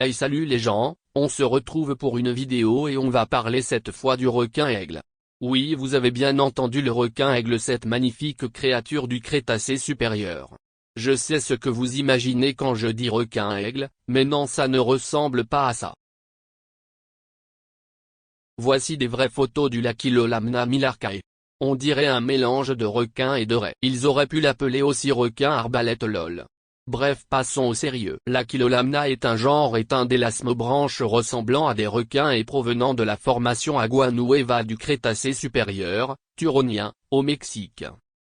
Hey salut les gens, on se retrouve pour une vidéo et on va parler cette fois du requin-aigle. Oui, vous avez bien entendu, le requin-aigle, cette magnifique créature du Crétacé supérieur. Je sais ce que vous imaginez quand je dis requin-aigle, mais non, ça ne ressemble pas à ça. Voici des vraies photos du Lachylolamna millarcae. On dirait un mélange de requin et de raie. Ils auraient pu l'appeler aussi requin arbalète lol. Bref, passons au sérieux. Lachylolamna est un genre éteint d'élasmobranches ressemblant à des requins et provenant de la formation Agua Nueva du Crétacé supérieur, Turonien, au Mexique.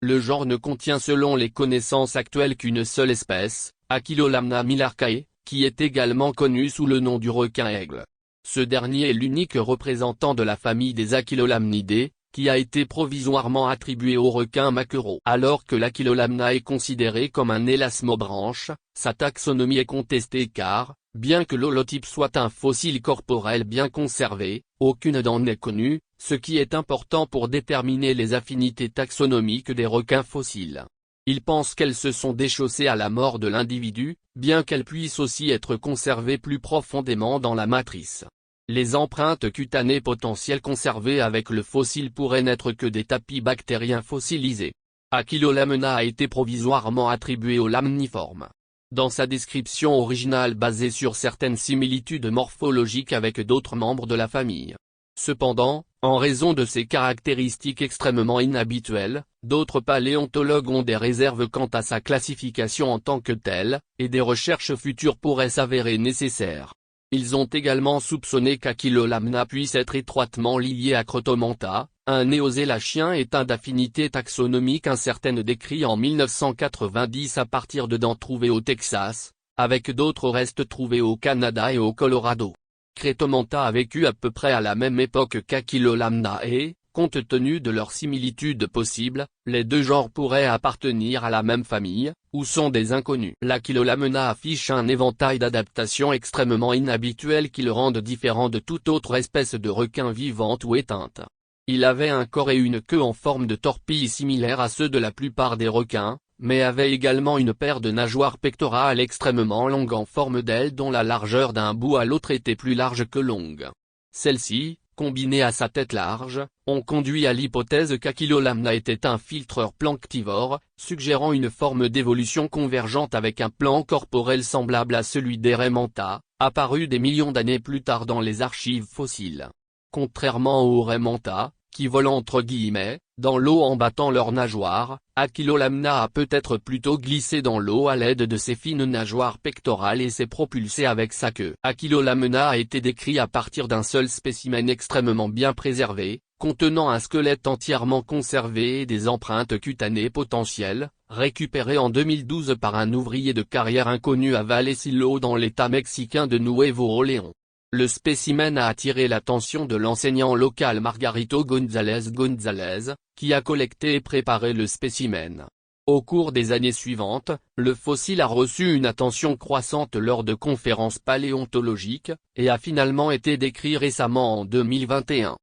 Le genre ne contient selon les connaissances actuelles qu'une seule espèce, Achylolamna millarcae, qui est également connue sous le nom du requin-aigle. Ce dernier est l'unique représentant de la famille des Achylolamnidae, qui a été provisoirement attribué aux requins maquereaux. Alors que l'Achylolamna est considéré comme un élasmobranche, sa taxonomie est contestée car, bien que l'holotype soit un fossile corporel bien conservé, aucune dent n'est connue, ce qui est important pour déterminer les affinités taxonomiques des requins fossiles. Il pense qu'elles se sont déchaussées à la mort de l'individu, bien qu'elles puissent aussi être conservées plus profondément dans la matrice. Les empreintes cutanées potentielles conservées avec le fossile pourraient n'être que des tapis bactériens fossilisés. Achylolamna a été provisoirement attribué au lamniforme. Dans sa description originale basée sur certaines similitudes morphologiques avec d'autres membres de la famille. Cependant, en raison de ses caractéristiques extrêmement inhabituelles, d'autres paléontologues ont des réserves quant à sa classification en tant que telle, et des recherches futures pourraient s'avérer nécessaires. Ils ont également soupçonné qu'Achylolamna puisse être étroitement lié à Crotomanta, un néozélachien éteint d'affinité taxonomique incertaine décrit en 1990 à partir de dents trouvées au Texas, avec d'autres restes trouvés au Canada et au Colorado. Crotomanta a vécu à peu près à la même époque qu'Achylolamna et, compte tenu de leurs similitudes possibles, les deux genres pourraient appartenir à la même famille, ou sont des inconnus. L'Achylolamna affiche un éventail d'adaptations extrêmement inhabituelles qui le rendent différent de toute autre espèce de requin vivante ou éteinte. Il avait un corps et une queue en forme de torpille similaires à ceux de la plupart des requins, mais avait également une paire de nageoires pectorales extrêmement longues en forme d'aile dont la largeur d'un bout à l'autre était plus large que longue. Celle-ci, combinée à sa tête large, ont conduit à l'hypothèse qu'Achylolamna était un filtreur planctivore, suggérant une forme d'évolution convergente avec un plan corporel semblable à celui d'Eremanta, apparu des millions d'années plus tard dans les archives fossiles. Contrairement aux Eremanta, qui volent entre guillemets, dans l'eau en battant leurs nageoires, Achylolamna a peut-être plutôt glissé dans l'eau à l'aide de ses fines nageoires pectorales et s'est propulsé avec sa queue. Achylolamna a été décrit à partir d'un seul spécimen extrêmement bien préservé, contenant un squelette entièrement conservé et des empreintes cutanées potentielles, récupérées en 2012 par un ouvrier de carrière inconnu à Vallecillo dans l'état mexicain de Nuevo Orleans. Le spécimen a attiré l'attention de l'enseignant local Margarito González, qui a collecté et préparé le spécimen. Au cours des années suivantes, le fossile a reçu une attention croissante lors de conférences paléontologiques, et a finalement été décrit récemment en 2021.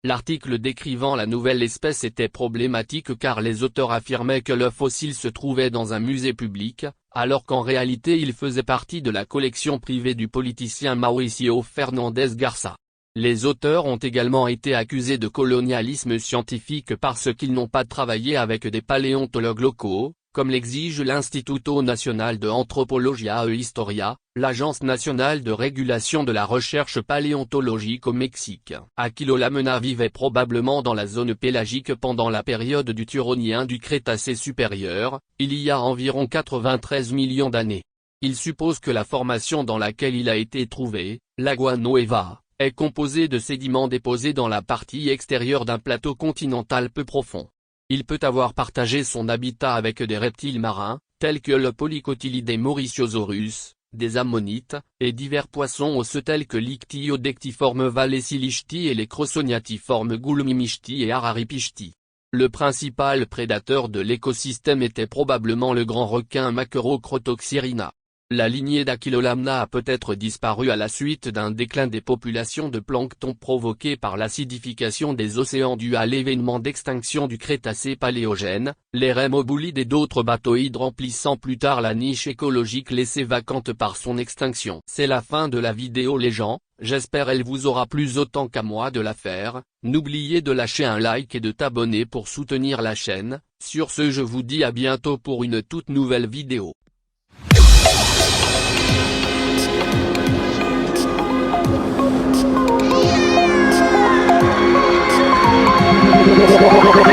L'article décrivant la nouvelle espèce était problématique car les auteurs affirmaient que le fossile se trouvait dans un musée public, alors qu'en réalité il faisait partie de la collection privée du politicien Mauricio Fernández Garza. Les auteurs ont également été accusés de colonialisme scientifique parce qu'ils n'ont pas travaillé avec des paléontologues locaux, comme l'exige l'Instituto Nacional de Antropología e Historia, l'Agence nationale de régulation de la recherche paléontologique au Mexique. Achylolamna vivait probablement dans la zone pélagique pendant la période du Turonien du Crétacé supérieur, il y a environ 93 millions d'années. Il suppose que la formation dans laquelle il a été trouvé, l'Agua Nueva, est composée de sédiments déposés dans la partie extérieure d'un plateau continental peu profond. Il peut avoir partagé son habitat avec des reptiles marins, tels que le Polycotylidae mauriciosaurus, des ammonites, et divers poissons osseux tels que l'Ichthyodectiforme vallecilichti et les Crossoniatiformes Gulmimichti et Araripichti. Le principal prédateur de l'écosystème était probablement le grand requin Maquereau Crotoxyrina. La lignée d'Aquilolamna a peut-être disparu à la suite d'un déclin des populations de plancton provoqué par l'acidification des océans dû à l'événement d'extinction du Crétacé paléogène, les rémoboulides et d'autres bathoïdes remplissant plus tard la niche écologique laissée vacante par son extinction. C'est la fin de la vidéo les gens, j'espère elle vous aura plu autant qu'à moi de la faire. N'oubliez de lâcher un like et de t'abonner pour soutenir la chaîne. Sur ce je vous dis à bientôt pour une toute nouvelle vidéo.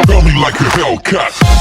Tell me like a Hellcat.